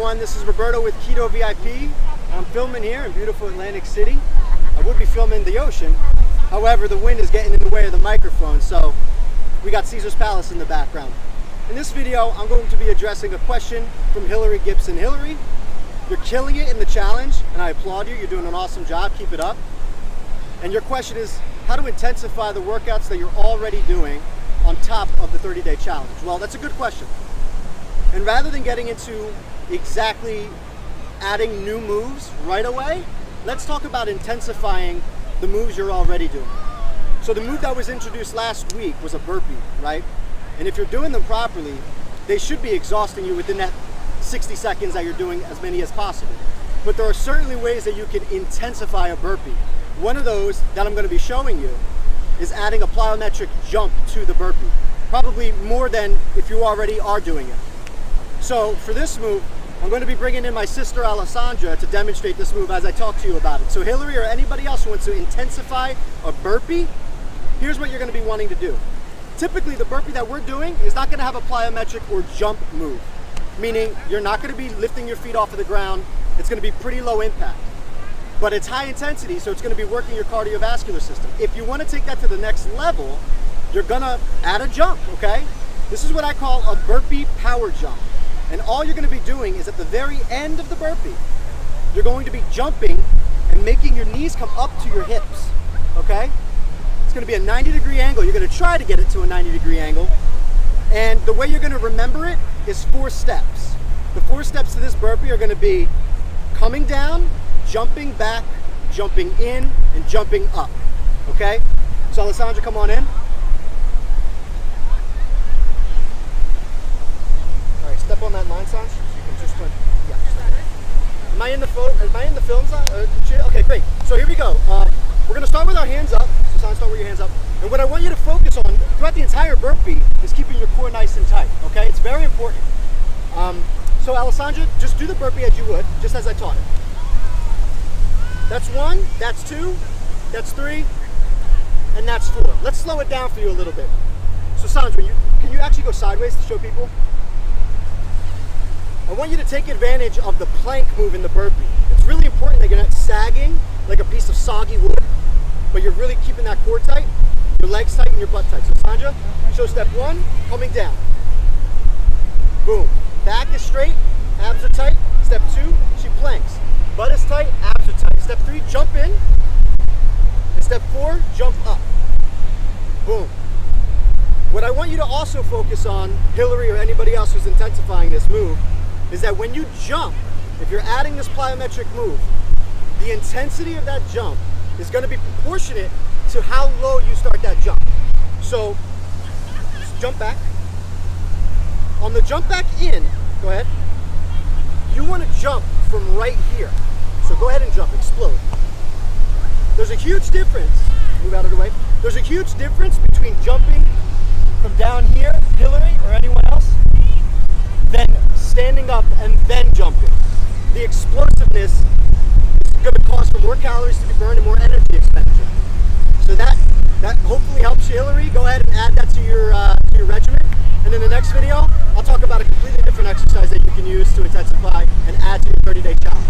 everyone, this is Roberto with KetoVIP. I'm filming here in beautiful Atlantic City. I would be filming the ocean, however the wind is getting in the way of the microphone, so we got Caesar's Palace in the background. In this video, I'm going to be addressing a question from Hillary Gibson. Hillary, you're killing it in the challenge, and I applaud you. You're doing an awesome job. Keep it up. And your question is how to intensify the workouts that you're already doing on top of the 30-day challenge. Well, that's a good question. And rather than getting into exactly adding new moves right away, let's talk about intensifying the moves you're already doing. So the move that was introduced last week was a burpee, right? And if you're doing them properly, they should be exhausting you within that 60 seconds that you're doing as many as possible. But there are certainly ways that you can intensify a burpee. One of those that I'm going to be showing you is adding a plyometric jump to the burpee. Probably more than if you already are doing it. So for this move, I'm going to be bringing in my sister Alessandra to demonstrate this move as I talk to you about it. So Hillary or anybody else who wants to intensify a burpee, here's what you're going to be wanting to do. Typically the burpee that we're doing is not going to have a plyometric or jump move, meaning you're not going to be lifting your feet off of the ground. It's going to be pretty low impact, but it's high intensity, so it's going to be working your cardiovascular system. If you want to take that to the next level, you're going to add a jump, okay? This is what I call a burpee power jump. And all you're going to be doing is at the very end of the burpee, you're going to be jumping and making your knees come up to your hips, okay? It's going to be a 90-degree angle. You're going to try to get it to a 90-degree angle. And the way you're going to remember it is 4 steps. The 4 steps to this burpee are going to be coming down, jumping back, jumping in, and jumping up, okay? So Alessandra, come on in. Step on that line, Sanj. You can just put, yeah. Am I in the film, Sanj? Okay, great. So here we go. We're going to start with our hands up. So Sanj, start with your hands up. And what I want you to focus on throughout the entire burpee is keeping your core nice and tight. Okay, it's very important. So Alessandra, just do the burpee as you would, just as I taught it. That's 1. That's 2. That's 3. And that's 4. Let's slow it down for you a little bit. So Sandra, can you actually go sideways to show people? I want you to take advantage of the plank move in the burpee. It's really important that you're not sagging like a piece of soggy wood, but you're really keeping that core tight, your legs tight, and your butt tight. So Sandra, show step 1, coming down. Boom. Back is straight, abs are tight. Step 2, she planks. Butt is tight, abs are tight. Step 3, jump in. And step 4, jump up. Boom. What I want you to also focus on, Hillary or anybody else who's intensifying this move, is that when you jump, if you're adding this plyometric move, the intensity of that jump is going to be proportionate to how low you start that jump. So, just jump back. On the jump back in, go ahead, you want to jump from right here. So go ahead and jump, explode. There's a huge difference, move out of the way, there's a huge difference between jumping from down here, Hillary or anyone else, then standing up and then jumping. The explosiveness is going to cause for more calories to be burned and more energy expenditure. So that hopefully helps you, Hillary. Go ahead and add that to your regimen. And in the next video, I'll talk about a completely different exercise that you can use to intensify and add to your 30-day challenge.